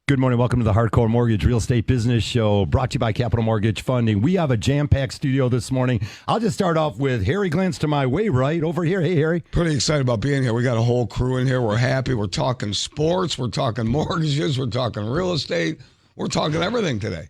Good morning. Welcome to the Hardcore Mortgage Real Estate Business Show, brought to you by Capital Mortgage Funding. We have a jam-packed studio this morning. I'll just start off with Harry Glantz to my way right over here. Hey, Harry. Pretty excited about being here. We got a whole crew in here. We're happy. We're talking sports. We're talking mortgages. We're talking real estate. We're talking everything today.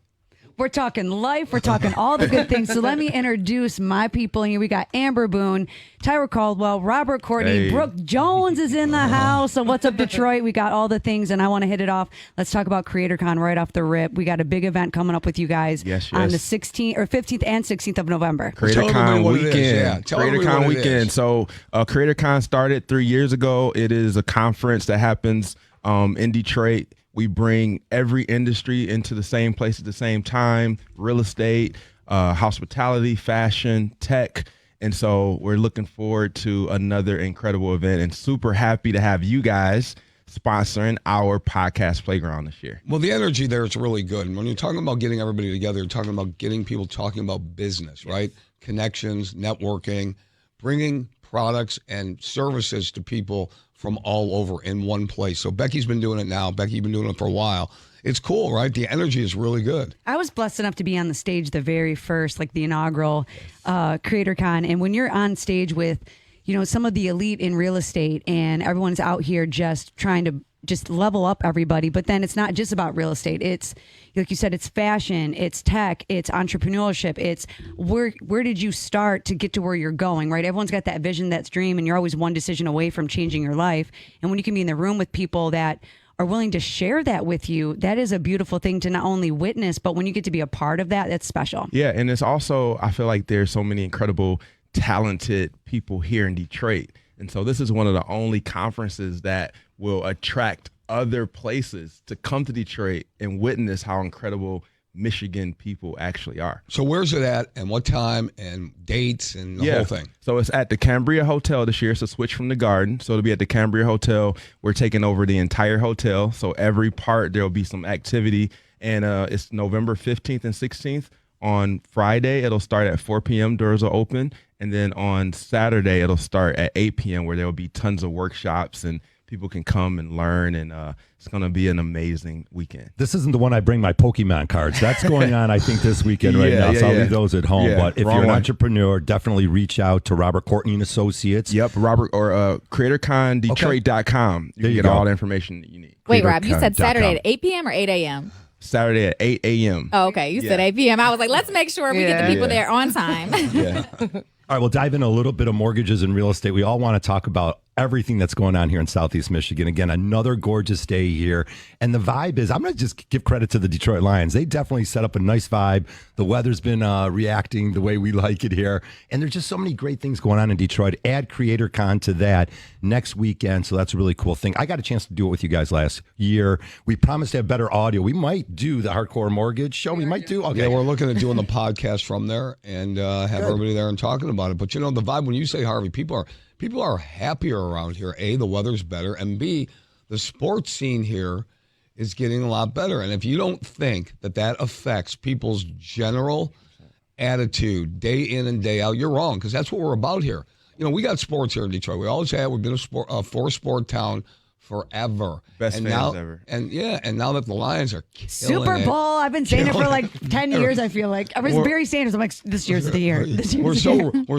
We're talking life. We're talking all the good things. So let me introduce my people here. We got Amber Boone, Tyraa Caldwell, Robert Courtney, Brooke Jones is in the house. So what's up, Detroit? We got all the things, and I want to hit it off. Let's talk about CreatorCon right off the rip. We got a big event coming up with you guys on the 16th or 15th and 16th of November. CreatorCon weekend. Yeah, CreatorCon weekend. So CreatorCon started 3 years ago. It is a conference that happens in Detroit. We bring every industry into the same place at the same time: real estate, hospitality, fashion, tech. And so we're looking forward to another incredible event and super happy to have you guys sponsoring our podcast playground this year. Well, the energy there is really good. And when you're talking about getting everybody together, you're talking about getting people talking about business, right? Connections, networking, bringing products and services to people from all over in one place. So Becky's been doing it now. Becky's been doing it for a while. It's cool, right? The energy is really good. I was blessed enough to be on the stage the very first, like the inaugural CreatorCon. And when you're on stage with, some of the elite in real estate and everyone's out here just trying to just level up everybody. But then it's not just about real estate. It's, like you said, it's fashion, it's tech, it's entrepreneurship. It's where did you start to get to where you're going, right? Everyone's got that vision, that dream, and you're always one decision away from changing your life. And when you can be in the room with people that are willing to share that with you, that is a beautiful thing to not only witness, but when you get to be a part of that, that's special. Yeah, and it's also, I feel like there's so many incredible, talented people here in Detroit. And so this is one of the only conferences that will attract other places to come to Detroit and witness how incredible Michigan people actually are. So where's it at and what time and dates and the whole thing? So it's at the Cambria Hotel this year. It's a switch from the Garden. So it'll be at the Cambria Hotel. We're taking over the entire hotel. So every part, there'll be some activity. And it's November 15th and 16th. On Friday, it'll start at 4 p.m. Doors will open. And then on Saturday, it'll start at 8 p.m. where there will be tons of workshops and people can come and learn. And it's going to be an amazing weekend. This isn't the one I bring my Pokemon cards. That's going on, I think, this weekend now. So I'll leave those at home. But if you're an entrepreneur, definitely reach out to Robert Courtney and Associates. Yep, Robert or CreatorConDetroit.com. You can get all the information that you need. Wait, Rob, you said Saturday at 8 p.m. or 8 a.m.? Saturday at 8 a.m. Oh, okay. You said 8 p.m. I was like, let's make sure we get the people there on time. All right, we'll dive in a little bit of mortgages and real estate. We all want to talk about everything that's going on here in Southeast Michigan. Again, another gorgeous day here. And the vibe is, I'm going to just give credit to the Detroit Lions. They definitely set up a nice vibe. The weather's been reacting the way we like it here. And there's just so many great things going on in Detroit. Add CreatorCon to that next weekend. So that's a really cool thing. I got a chance to do it with you guys last year. We promised to have better audio. We might do the Hardcore Mortgage Show. We might do. Okay. Yeah, we're looking at doing the podcast from there and have everybody there and talking about it. But the vibe, when you say Harvey, people are happier around here. A, the weather's better, and B, the sports scene here is getting a lot better. And if you don't think that affects people's general attitude day in and day out, you're wrong, because that's what we're about here. We got sports here in Detroit. We always have. We've been a four-sport town forever. Best fans ever. And now that the Lions are killing Super Bowl. I've been saying it for like 10 years, I feel like. I was Barry Sanders. I'm like, this year's the year. We're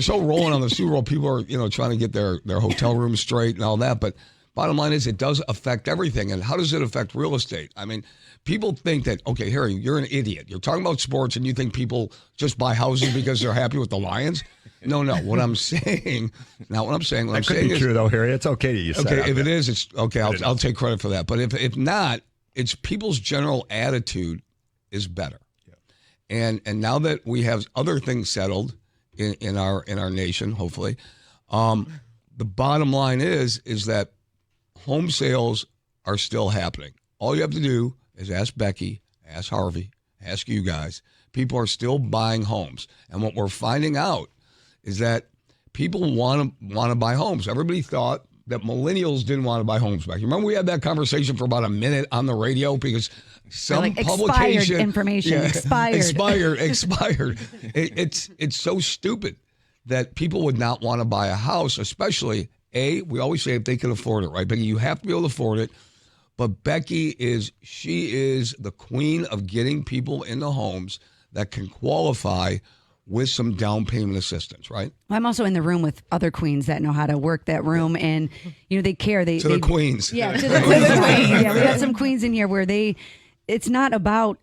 so rolling on the Super Bowl. People are, trying to get their hotel rooms straight and all that. But bottom line is, it does affect everything. And how does it affect real estate? I mean, people think that, okay, Harry, you're an idiot. You're talking about sports and you think people just buy houses because they're happy with the Lions? No. What I'm saying, not what I'm saying. What I'm saying is true though, Harry. It's okay to use. Okay, if it is, it's okay. I'll take credit for that. But if not, it's people's general attitude is better. Yeah. And now that we have other things settled in our nation, hopefully, the bottom line is that home sales are still happening. All you have to do is ask Becky, ask Harvey, ask you guys. People are still buying homes, and what we're finding out is that people want to buy homes. Everybody thought that millennials didn't want to buy homes back. You remember we had that conversation for about a minute on the radio because some publication expired information expired. It's so stupid that people would not want to buy a house, especially we always say if they can afford it, right? But you have to be able to afford it. But Becky she is the queen of getting people into homes that can qualify with some down payment assistance, right? I'm also in the room with other queens that know how to work that room, and they care. The queens. Yeah, to the queens. Yeah, we got some queens in here where it's not about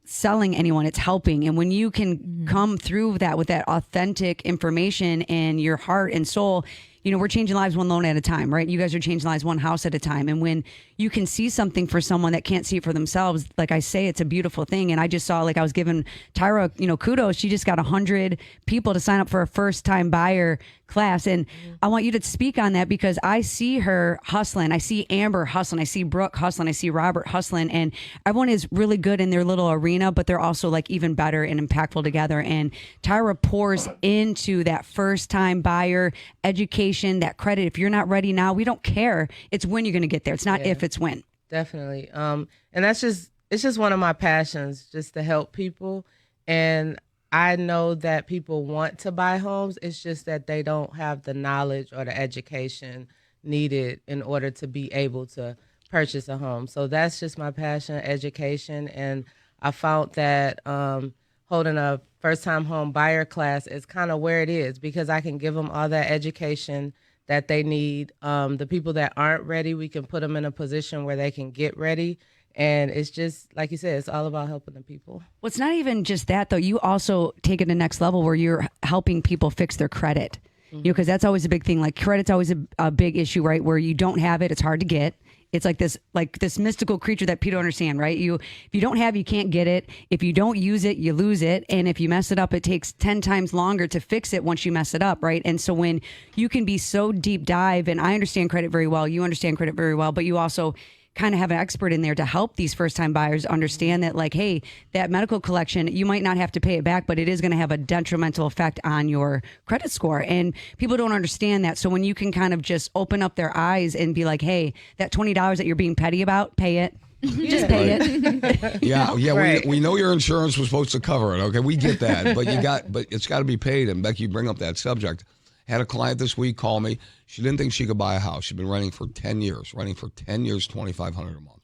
selling anyone, it's helping. And when you can come through that with that authentic information and your heart and soul, we're changing lives one loan at a time, right? You guys are changing lives one house at a time. And when you can see something for someone that can't see it for themselves, like I say, it's a beautiful thing. And I just saw, I was giving Tyraa, kudos. She just got 100 people to sign up for a first-time buyer class. And I want you to speak on that because I see her hustling. I see Amber hustling. I see Brooke hustling. I see Robert hustling. And everyone is really good in their little arena, but they're also even better and impactful together. And Tyraa pours into that first-time buyer education, that credit. If you're not ready now, we don't care. It's when you're going to get there. It's not if, it's when. Definitely. And it's just one of my passions, just to help people. And I know that people want to buy homes. It's just that they don't have the knowledge or the education needed in order to be able to purchase a home. So that's just my passion, education. And I found that holding a first-time home buyer class is kind of where it is because I can give them all that education that they need. The people that aren't ready, we can put them in a position where they can get ready. And it's just, like you said, it's all about helping the people. Well, it's not even just that, though. You also take it to the next level where you're helping people fix their credit. Because that's always a big thing. Credit's always a big issue, right? Where you don't have it, it's hard to get. It's like this mystical creature that people don't understand, right? If you don't have, you can't get it. If you don't use it, you lose it. And if you mess it up, it takes 10 times longer to fix it once you mess it up, right? And so when you can be so deep dive, and I understand credit very well, you understand credit very well, but you also kind of have an expert in there to help these first-time buyers understand that, hey, that medical collection, you might not have to pay it back, but it is going to have a detrimental effect on your credit score. And people don't understand that. So when you can kind of just open up their eyes and be like, hey, that $20 that you're being petty about, pay it. Just pay it. Yeah. Right. We know your insurance was supposed to cover it. Okay, we get that, but it's got to be paid. And Becky, you bring up that subject. Had a client this week call me. She didn't think she could buy a house. She'd been renting for 10 years, $2,500 a month.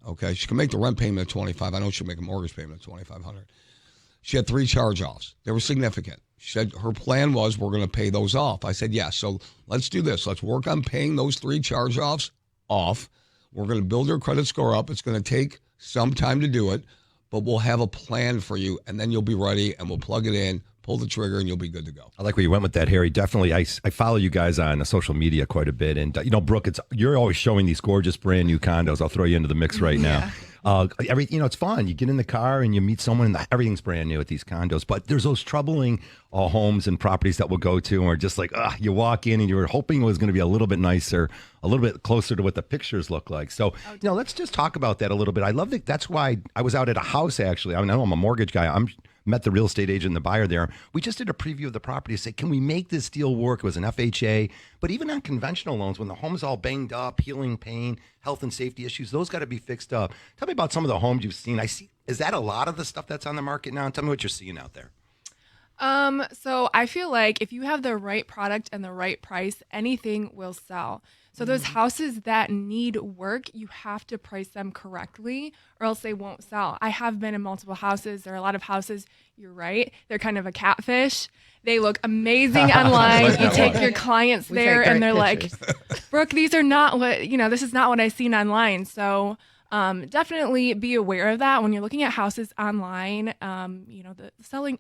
Okay, she can make the rent payment at $2,500. I know she'll make a mortgage payment at $2,500. She had 3 charge-offs. They were significant. She said her plan was we're going to pay those off. I said, yeah, so let's do this. Let's work on paying those 3 charge-offs off. We're going to build her credit score up. It's going to take some time to do it, but we'll have a plan for you, and then you'll be ready, and we'll plug it in, pull the trigger, and you'll be good to go. I like where you went with that, Harry. Definitely, I follow you guys on social media quite a bit, and Brooke, you're always showing these gorgeous brand new condos. I'll throw you into the mix right now. It's fun. You get in the car and you meet someone, and everything's brand new at these condos. But there's those troubling homes and properties that we'll go to, and we're just like, you walk in and you're hoping it was going to be a little bit nicer, a little bit closer to what the pictures look like. So, let's just talk about that a little bit. I love that. That's why I was out at a house, actually. I know I'm a mortgage guy. Met the real estate agent and the buyer there. We just did a preview of the property to say, can we make this deal work? It was an FHA. But even on conventional loans, when the home's all banged up, healing pain, health and safety issues, those got to be fixed up. Tell me about some of the homes you've seen. Is that a lot of the stuff that's on the market now? Tell me what you're seeing out there. So I feel like if you have the right product and the right price, anything will sell. So those houses that need work, you have to price them correctly or else they won't sell. I have been in multiple houses. There are a lot of houses, you're right, they're kind of a catfish. They look amazing online. You take your clients there and they're like, Brooke, these are not what, this is not what I've seen online. So definitely be aware of that when you're looking at houses online. The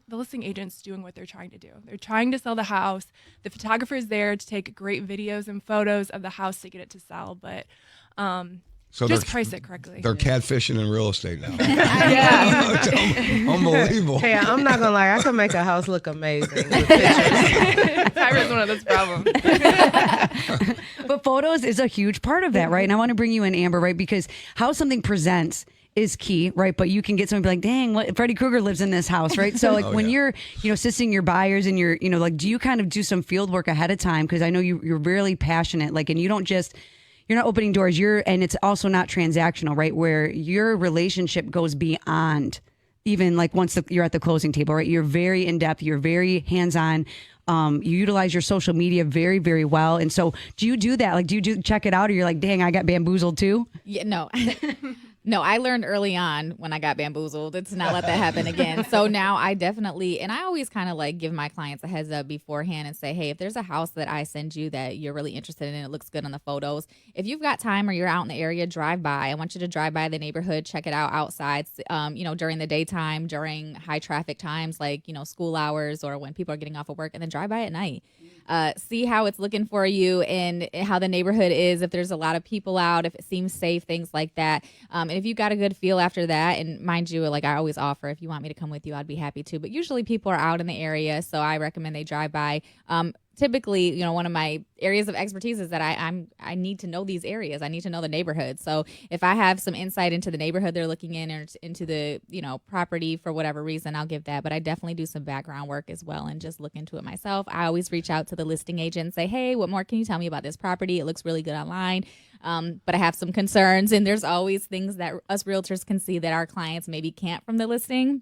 listing agent's doing what they're trying to do. They're trying to sell the house. The photographer's there to take great videos and photos of the house to get it to sell, but so just price it correctly. They're catfishing in real estate now. Yeah. Unbelievable. Hey, I'm not gonna lie, I can make a house look amazing with pictures. Tyra's one of those problems. But photos is a huge part of that, right? And I want to bring you in, Amber, right? Because how something presents is key, right? But you can get someone to be like, dang, Freddy Krueger lives in this house, right? So when you're, assisting your buyers and you're, do you kind of do some field work ahead of time? Because I know you're really passionate, and you don't just, you're not opening doors, and it's also not transactional, right? Where your relationship goes beyond even once you're at the closing table, right? You're very in depth, you're very hands-on. You utilize your social media very, very well. And so do you do that? Like, do you check it out, or you're like, dang, I got bamboozled too? Yeah, no. No, I learned early on when I got bamboozled to not let that happen again. So now I definitely, and I always kind of like give my clients a heads up beforehand and say, hey, if there's a house that I send you that you're really interested in and it looks good on the photos, if you've got time or you're out in the area, drive by. I want you to drive by the neighborhood, check it out outside, during the daytime, during high traffic times, like, school hours or when people are getting off of work, and then drive by at night. See how it's looking for you and how the neighborhood is, if there's a lot of people out, if it seems safe, things like that. And if you got a good feel after that, and mind you, like I always offer, if you want me to come with you, I'd be happy to. But usually people are out in the area, so I recommend they drive by. Typically, one of my areas of expertise is that I need to know these areas. I need to know the neighborhood. So if I have some insight into the neighborhood they're looking in or into the, property for whatever reason, I'll give that. But I definitely do some background work as well and just look into it myself. I always reach out to the listing agent and say, hey, what more can you tell me about this property? It looks really good online. But I have some concerns, and there's always things that us realtors can see that our clients maybe can't from the listing.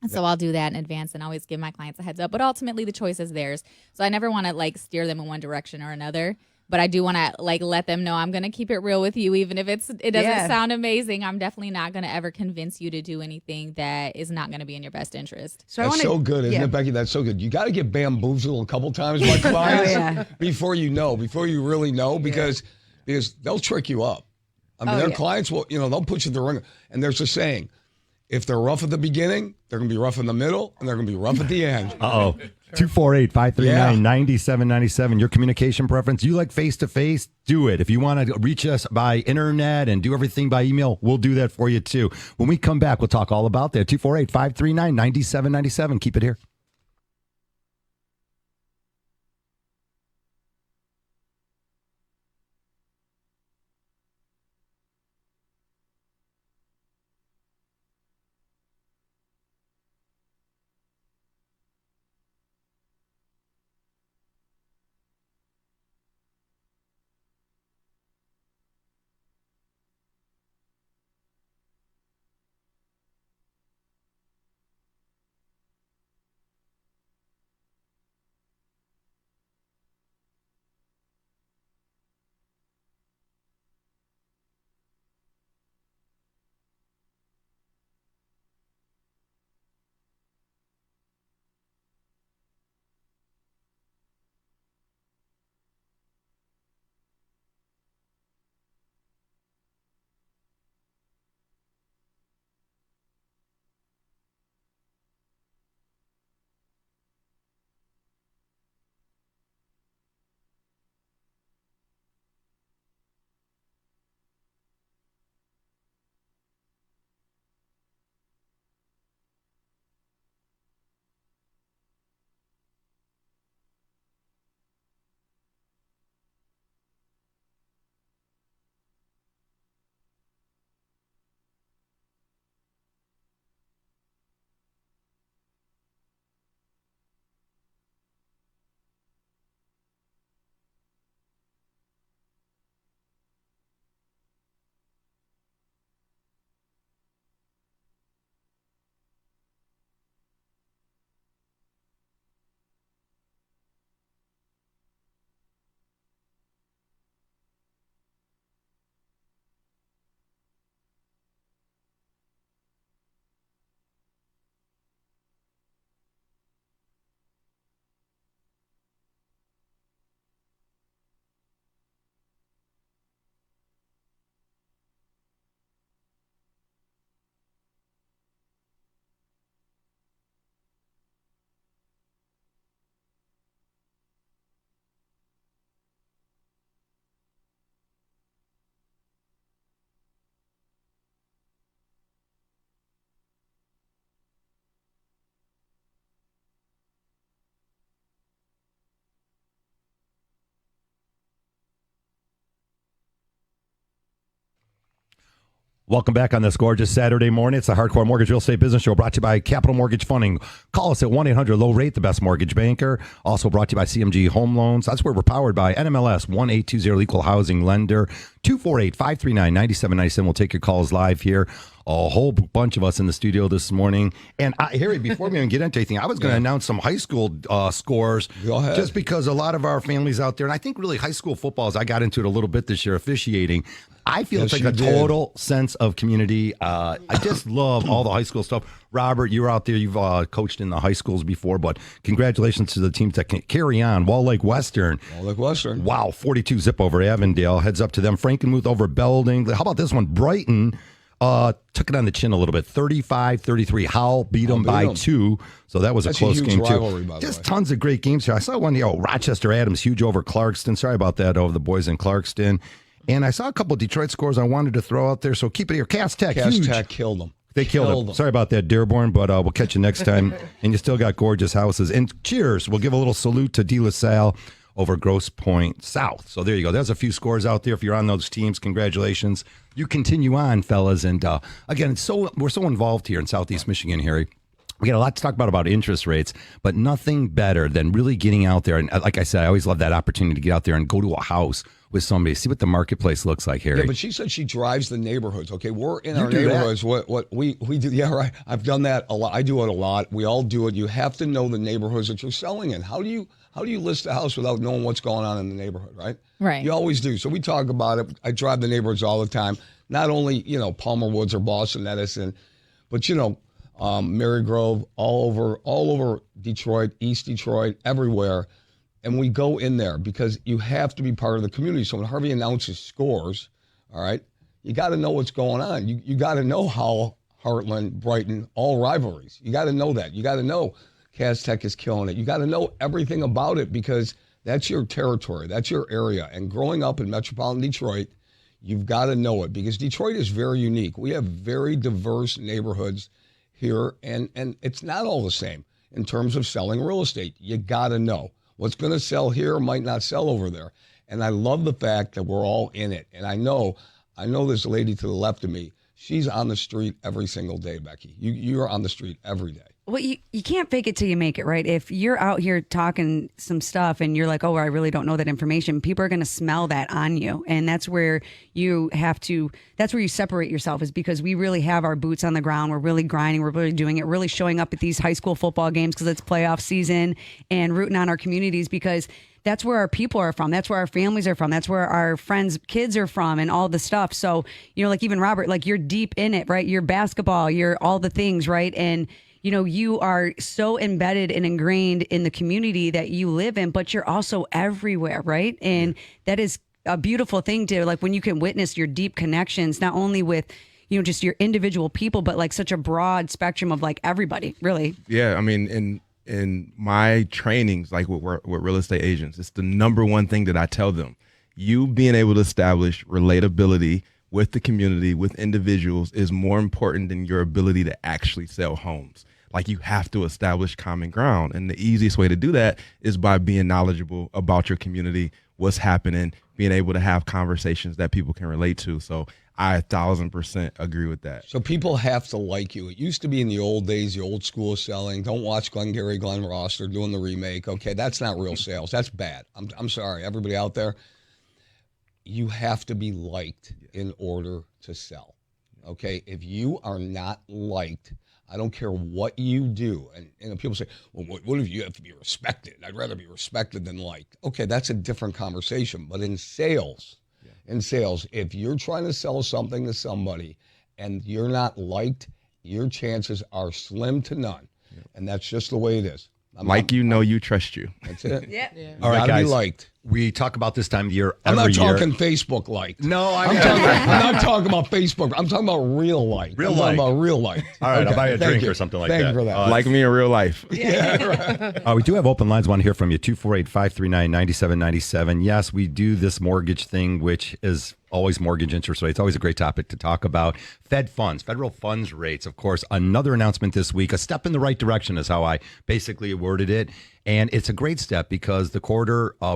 So I'll do that in advance and always give my clients a heads up. But ultimately, the choice is theirs. So I never want to steer them in one direction or another. But I do want to let them know I'm going to keep it real with you, even if it doesn't sound amazing. I'm definitely not going to ever convince you to do anything that is not going to be in your best interest. So that's so good, isn't it, Becky? That's so good. You got to get bamboozled a couple times by clients before you really know, because they'll trick you up. I mean, their clients will, they'll put you in the wrong. And there's a saying. If they're rough at the beginning, they're going to be rough in the middle, and they're going to be rough at the end. 248-539-9797. Your communication preference. You like face-to-face? Do it. If you want to reach us by internet and do everything by email, we'll do that for you, too. When we come back, we'll talk all about that. 248-539-9797. Keep it here. Welcome back on this gorgeous Saturday morning. It's the Hardcore Mortgage Real Estate Business Show, brought to you by Capital Mortgage Funding. Call us at 1-800-LOW-RATE, the best mortgage banker. Also brought to you by CMG Home Loans. That's where we're powered by NMLS 1820, Equal Housing Lender. 248-539-9797. We'll take your calls live here. a whole bunch of us in the studio this morning. And Harry, before we even get into anything, I was going to announce some high school scores. Go ahead. Just because a lot of our families out there, and I think really high school football, as I got into it a little bit this year, officiating, I feel it's like a total sense of community. I just love all the high school stuff. Robert, you're out there. You've coached in the high schools before, but congratulations to the teams that can carry on. Wall Lake Western. Wow, 42 zip over Avondale. Heads up to them. Frankenmuth over Belding. How about this one? Brighton took it on the chin a little bit. 35-33. Howell beat them by 2. So that was a close game, too. Just tons of great games here. I saw one, Rochester Adams, huge over Clarkston. Sorry about that, over the boys in Clarkston. And I saw a couple of Detroit scores I wanted to throw out there, so keep it here. Cass Tech killed them. They killed them. Sorry about that, Dearborn, but we'll catch you next time. And you still got gorgeous houses. And cheers. We'll give a little salute to De La Salle over Grosse Pointe South. So there you go. There's a few scores out there. If you're on those teams, congratulations. You continue on, fellas. And again, we're so involved here in Southeast Michigan, Harry. We got a lot to talk about interest rates, but nothing better than really getting out there. And like I said, I always love that opportunity to get out there and go to a house with somebody, see what the marketplace looks like, Harry. Yeah, but she said she drives the neighborhoods. Okay, we're in our neighborhoods. What we do? Yeah, right. I've done that a lot. I do it a lot. We all do it. You have to know the neighborhoods that you're selling in. How do you list a house without knowing what's going on in the neighborhood? Right. Right. You always do. So we talk about it. I drive the neighborhoods all the time. Not only Palmer Woods or Boston Edison, but Mary Grove, all over Detroit, East Detroit, everywhere. And we go in there because you have to be part of the community. So when Harvey announces scores, all right, you got to know what's going on. You got to know how Heartland, Brighton, all rivalries. You got to know that. You got to know Cass Tech is killing it. You got to know everything about it because that's your territory. That's your area. And growing up in metropolitan Detroit, you've got to know it because Detroit is very unique. We have very diverse neighborhoods here, and it's not all the same in terms of selling real estate. You got to know. What's going to sell here might not sell over there. And I love the fact that we're all in it. And I know this lady to the left of me, she's on the street every single day, Becky. You're on the street every day. Well, you can't fake it till you make it, right? If you're out here talking some stuff and you're like, oh, I really don't know that information, people are going to smell that on you. And that's where that's where you separate yourself, is because we really have our boots on the ground. We're really grinding. We're really doing it, really showing up at these high school football games because it's playoff season, and rooting on our communities because that's where our people are from. That's where our families are from. That's where our friends' kids are from and all the stuff. So, like even Robert, like you're deep in it, right? You're basketball, you're all the things, right? And you are so embedded and ingrained in the community that you live in, but you're also everywhere, right? And that is a beautiful thing to, like, when you can witness your deep connections, not only with, just your individual people, but like such a broad spectrum of like everybody, really. Yeah, I mean, in my trainings, like with real estate agents, it's the number one thing that I tell them. You being able to establish relatability with the community, with individuals, is more important than your ability to actually sell homes. Like, you have to establish common ground. And the easiest way to do that is by being knowledgeable about your community, what's happening, being able to have conversations that people can relate to. So I 1,000% agree with that. So people have to like you. It used to be in the old days, the old school of selling. Don't watch Glengarry Glen Ross. They're doing the remake. Okay, that's not real sales. That's bad. I'm sorry, everybody out there. You have to be liked in order to sell. Okay, if you are not liked, I don't care what you do. And people say, well, what if you have to be respected? I'd rather be respected than liked. Okay, that's a different conversation. But in sales, if you're trying to sell something to somebody and you're not liked, your chances are slim to none. Yeah. And that's just the way it is. You trust you. That's it. Yeah. All right, guys. Be liked. We talk about this time of year I'm every year. not talking Facebook liked. No, I'm not talking about Facebook. I'm talking about real light. Talking about real light. All right, I'll buy you a drink or something like that. Thank you for that. Like me in real life. Yeah, right. We do have open lines. Want to hear from you. 248-539-9797. Yes, we do this mortgage thing, which is always mortgage interest rates. Always a great topic to talk about. Federal funds rates. Of course, another announcement this week. A step in the right direction is how I basically worded it. And it's a great step because we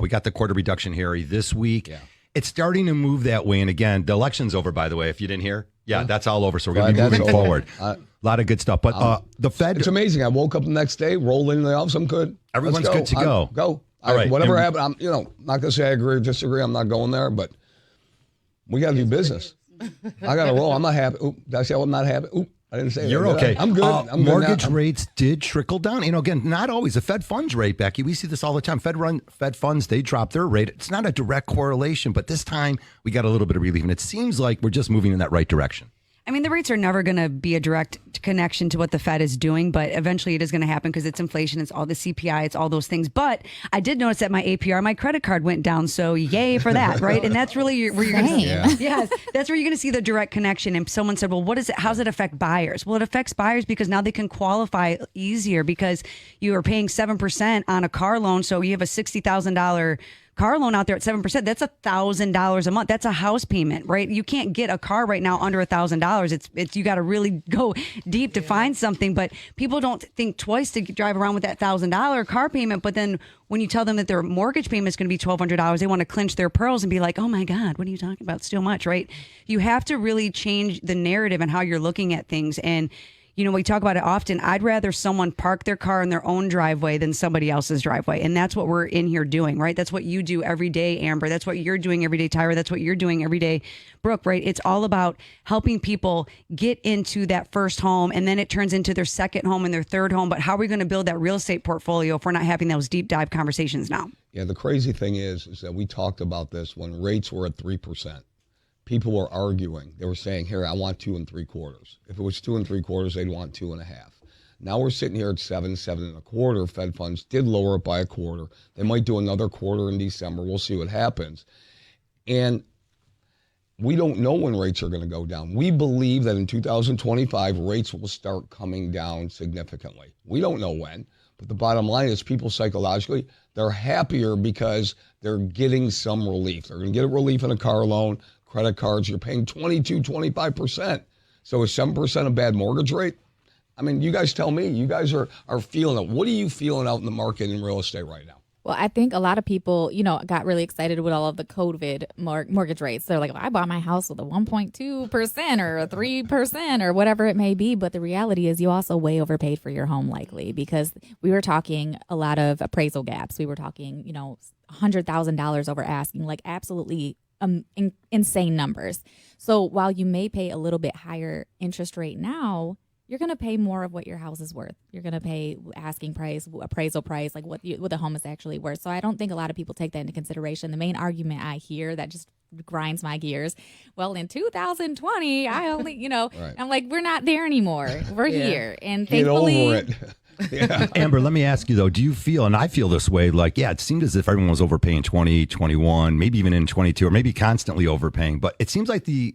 got the quarter reduction here this week. Yeah. It's starting to move that way. And again, the election's over, by the way, if you didn't hear. Yeah, that's all over. So we're going to be moving forward. A lot of good stuff. But the Fed. It's amazing. I woke up the next day, rolled into the office. I'm good. Everyone's good to go. Go. All right. Whatever happened, I'm not going to say I agree or disagree. I'm not going there, but we got to do business. I got to roll. I'm not happy. Oop, did I say I'm not happy? Oop, I didn't say You're that. okay. I'm good. I'm good mortgage now. rates did trickle down. Again, not always. The Fed funds rate, Becky, we see this all the time. Fed funds, they drop their rate. It's not a direct correlation, but this time we got a little bit of relief, and it seems like we're just moving in that right direction. I mean, the rates are never going to be a direct connection to what the Fed is doing, but eventually it is going to happen because it's inflation, it's all the CPI, it's all those things. But I did notice that my APR, my credit card went down, so yay for that, right? And that's really where you're going to see, yes, that's where you're going to see the direct connection. And someone said, well, how does it affect buyers? Well, it affects buyers because now they can qualify easier because you are paying 7% on a car loan, so you have a $60,000 car loan out there at 7%, that's $1,000 a month. That's a house payment, right? You can't get a car right now under $1,000. It's you got to really go deep to find something. But people don't think twice to drive around with that $1,000 car payment. But then when you tell them that their mortgage payment is going to be $1,200, they want to clench their pearls and be like, "Oh my God, what are you talking about? It's too much," right? You have to really change the narrative and how you're looking at things. And we talk about it often. I'd rather someone park their car in their own driveway than somebody else's driveway. And that's what we're in here doing, right? That's what you do every day, Amber. That's what you're doing every day, Tyraa. That's what you're doing every day, Brooke, right? It's all about helping people get into that first home, and then it turns into their second home and their third home. But how are we going to build that real estate portfolio if we're not having those deep dive conversations now? Yeah, the crazy thing is that we talked about this when rates were at 3%. People were arguing. They were saying, here, I want 2 3/4. If it was 2 3/4, they'd want 2.5. Now we're sitting here at 7 1/4. Fed funds did lower it by 1/4. They might do another quarter in December. We'll see what happens. And we don't know when rates are going to go down. We believe that in 2025, rates will start coming down significantly. We don't know when, but the bottom line is people psychologically, they're happier because they're getting some relief. They're going to get a relief in a car loan. Credit cards, you're paying 22, 25%. So is 7% a bad mortgage rate? I mean, you guys tell me. You guys are feeling it. What are you feeling out in the market in real estate right now? Well, I think a lot of people, got really excited with all of the COVID mortgage rates. They're like, well, I bought my house with a 1.2% or a 3% or whatever it may be. But the reality is you also way overpaid for your home likely because we were talking a lot of appraisal gaps. We were talking, $100,000 over asking, like absolutely insane numbers. So while you may pay a little bit higher interest rate now, you're going to pay more of what your house is worth. You're going to pay asking price, appraisal price, like what the home is actually worth. So I don't think a lot of people take that into consideration. The main argument I hear that just grinds my gears, well, in 2020, I only, Right. I'm like, we're not there anymore. We're here. And Get thankfully, over it. Yeah. Amber, let me ask you, though, do you feel, and I feel this way, like, yeah, it seemed as if everyone was overpaying 20, 21, maybe even in 22, or maybe constantly overpaying. But it seems like the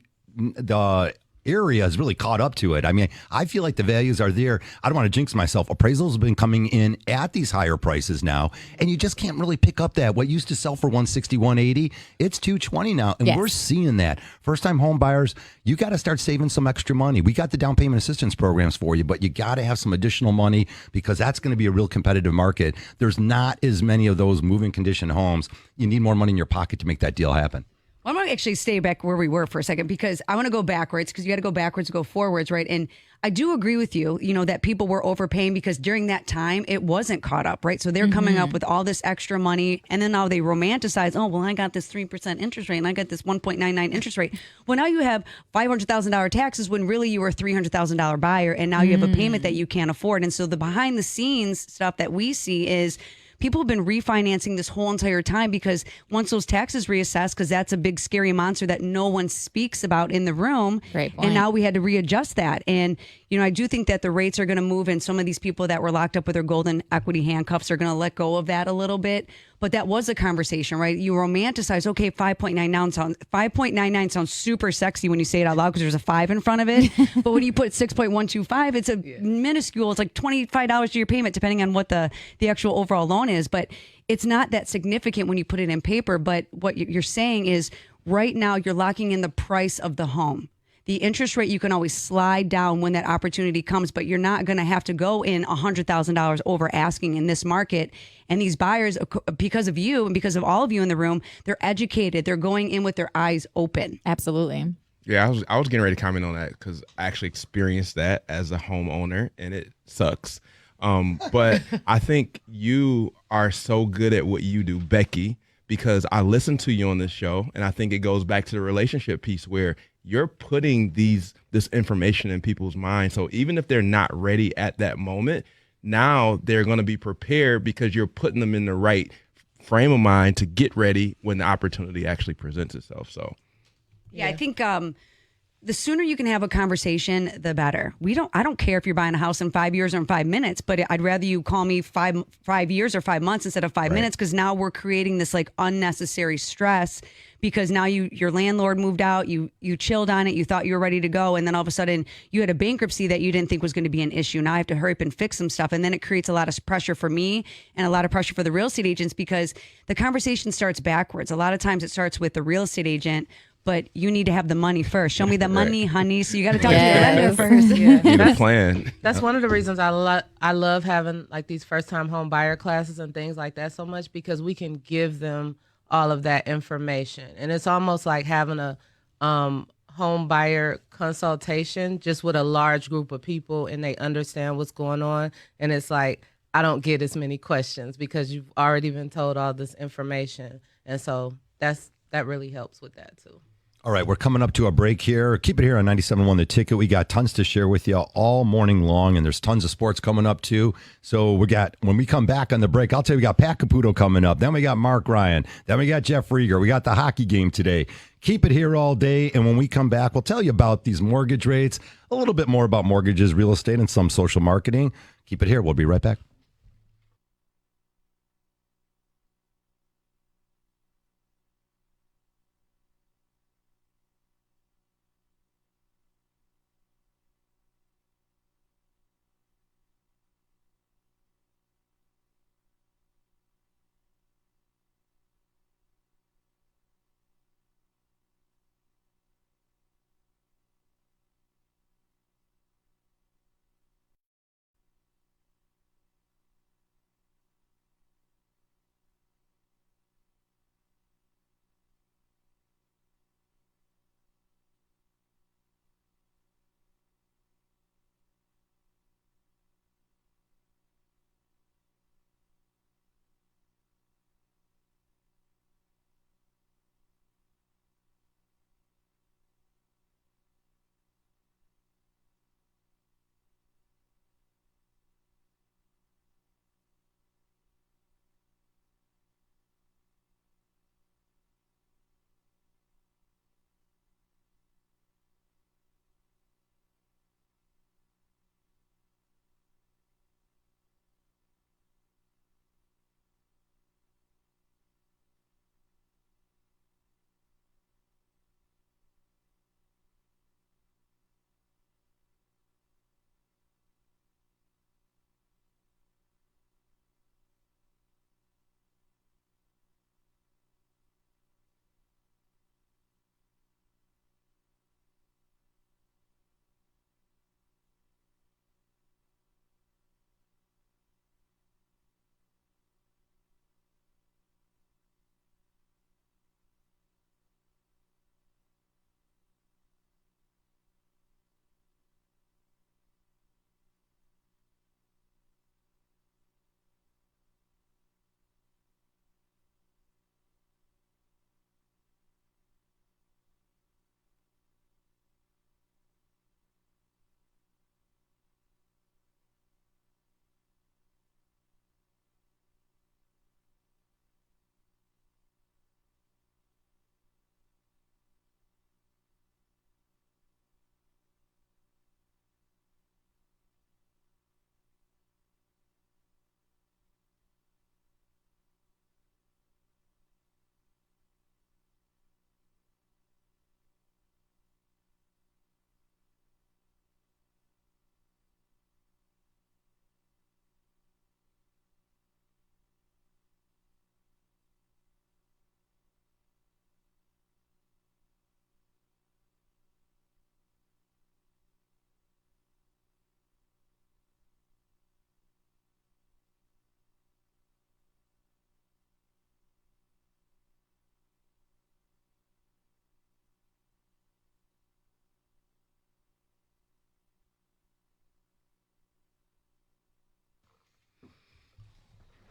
area has really caught up to it. I mean, I feel like the values are there. I don't want to jinx myself. Appraisals have been coming in at these higher prices now, and you just can't really pick up that. What used to sell for 160, 180, it's 220 now, and Yes. we're seeing that. First-time home buyers, you got to start saving some extra money. We got the down payment assistance programs for you, but you got to have some additional money because that's going to be a real competitive market. There's not as many of those move-in condition homes. You need more money in your pocket to make that deal happen. Well, I'm going to actually stay back where we were for a second because I want to go backwards because you got to go backwards to go forwards, right? And I do agree with you, that people were overpaying because during that time, it wasn't caught up, right? So they're coming up with all this extra money and then now they romanticize, oh, well, I got this 3% interest rate and I got this 1.99 interest rate. Well, now you have $500,000 taxes when really you were a $300,000 buyer and now you have a payment that you can't afford. And so the behind the scenes stuff that we see is people have been refinancing this whole entire time because once those taxes reassess, because that's a big scary monster that no one speaks about in the room. Great point. And now we had to readjust that. And, I do think that the rates are going to move and some of these people that were locked up with their golden equity handcuffs are going to let go of that a little bit. But that was a conversation, right? You romanticize, okay, 5.99 sounds super sexy when you say it out loud because there's a 5 in front of it. But when you put 6.125, it's a minuscule. It's like $25 to your payment, depending on what the actual overall loan is. But it's not that significant when you put it in paper. But what you're saying is right now you're locking in the price of the home. The interest rate, you can always slide down when that opportunity comes, but you're not going to have to go in $100,000 over asking in this market. And these buyers, because of you and because of all of you in the room, they're educated. They're going in with their eyes open. absolutely. Yeah, I was getting ready to comment on that because I actually experienced that as a homeowner, and it sucks. But I think you are so good at what you do, Becky, because I listen to you on this show, and I think it goes back to the relationship piece where you're putting this information in people's minds. So even if they're not ready at that moment, now they're going to be prepared because you're putting them in the right frame of mind to get ready when the opportunity actually presents itself. So, yeah. I think the sooner you can have a conversation, the better. I don't care if you're buying a house in 5 years or in 5 minutes, but I'd rather you call me 5 years or 5 months instead of 5 minutes, because now we're creating this like unnecessary stress, because now your landlord moved out, you chilled on it, you thought you were ready to go, and then all of a sudden you had a bankruptcy that you didn't think was going to be an issue. Now I have to hurry up and fix some stuff, and then it creates a lot of pressure for me and a lot of pressure for the real estate agents, because the conversation starts backwards. A lot of times it starts with the real estate agent, but you need to have the money first. Show me the money, honey. So you got to talk to your lender first. Yeah. need a plan. That's one of the reasons I love having like these first time home buyer classes and things like that so much, because we can give them all of that information. And it's almost like having a home buyer consultation just with a large group of people, and they understand what's going on. And it's like, I don't get as many questions because you've already been told all this information. And so that really helps with that too. All right, we're coming up to a break here. Keep it here on 97.1 The Ticket. We got tons to share with you all morning long, and there's tons of sports coming up too. So when we come back on the break, I'll tell you, we got Pat Caputo coming up. Then we got Mark Ryan. Then we got Jeff Rieger. We got the hockey game today. Keep it here all day, and when we come back, we'll tell you about these mortgage rates, a little bit more about mortgages, real estate, and some social marketing. Keep it here. We'll be right back.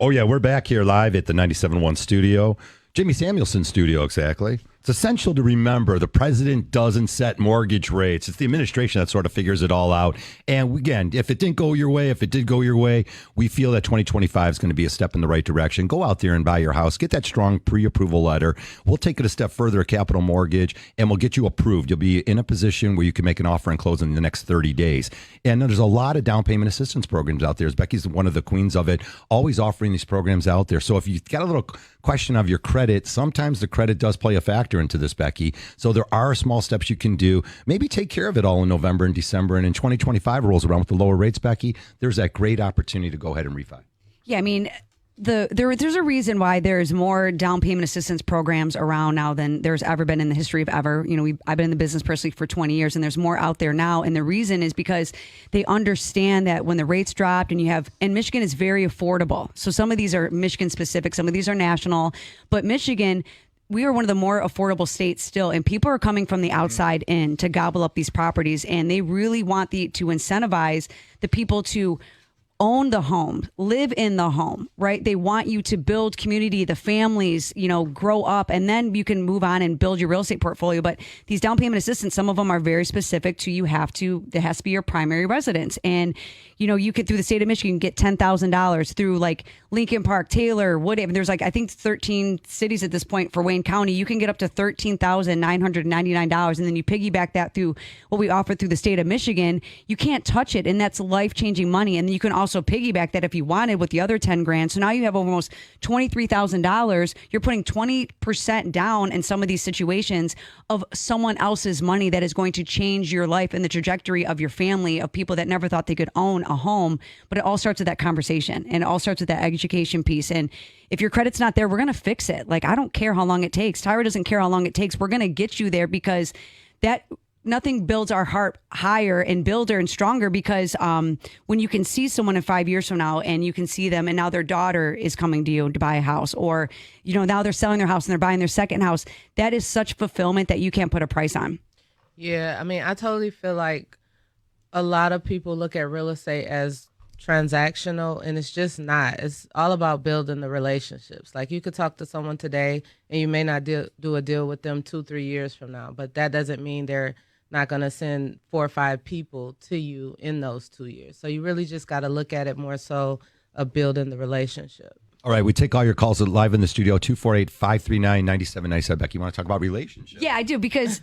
Oh, yeah, we're back here live at the 97.1 studio. Jamie Samuelson studio, exactly. It's essential to remember the president doesn't set mortgage rates. It's the administration that sort of figures it all out. And again, if it didn't go your way, if it did go your way, we feel that 2025 is going to be a step in the right direction. Go out there and buy your house. Get that strong pre-approval letter. We'll take it a step further at Capital Mortgage, and we'll get you approved. You'll be in a position where you can make an offer and close in the next 30 days. And there's a lot of down payment assistance programs out there. Becky's one of the queens of it, always offering these programs out there. So if you've got a little question of your credit, sometimes the credit does play a factor into this, Becky. So there are small steps you can do. Maybe take care of it all in November and December. And in 2025 rolls around with the lower rates, Becky, there's that great opportunity to go ahead and refi. Yeah, I mean, there's a reason why there's more down payment assistance programs around now than there's ever been in the history of ever. You know, I've been in the business personally for 20 years, and there's more out there now. And the reason is because they understand that when the rates dropped, and Michigan is very affordable. So some of these are Michigan specific, some of these are national, but Michigan, we are one of the more affordable states still, and people are coming from the outside in to gobble up these properties, and they really want to incentivize the people to own the home, live in the home, right? They want you to build community, the families, grow up, and then you can move on and build your real estate portfolio. But these down payment assistance, some of them are very specific to there has to be your primary residence. And, you could, through the state of Michigan, get $10,000 through like Lincoln Park, Taylor, whatever. There's I think 13 cities at this point for Wayne County. You can get up to $13,999. And then you piggyback that through what we offer through the state of Michigan. You can't touch it. And that's life-changing money. And then you can also piggyback that if you wanted with the other 10 grand. So now you have almost $23,000. You're putting 20% down in some of these situations of someone else's money that is going to change your life and the trajectory of your family, of people that never thought they could own a home. But it all starts with that conversation, and it all starts with that education piece. And if your credit's not there, we're going to fix it. Like, I don't care how long it takes. Tyraa doesn't care how long it takes. We're going to get you there, because nothing builds our heart higher and builder and stronger, because when you can see someone in 5 years from now, and you can see them, and now their daughter is coming to you to buy a house, or now they're selling their house and they're buying their second house, that is such fulfillment that you can't put a price on. Yeah, I mean, I totally feel like a lot of people look at real estate as transactional, and it's just not. It's all about building the relationships. Like, you could talk to someone today and you may not do a deal with them 2-3 years from now, but that doesn't mean they're not going to send 4 or 5 people to you in those 2 years. So you really just got to look at it more so of building the relationship. All right, we take all your calls live in the studio, 248-539-9797. Becky, you want to talk about relationships? Yeah, I do, because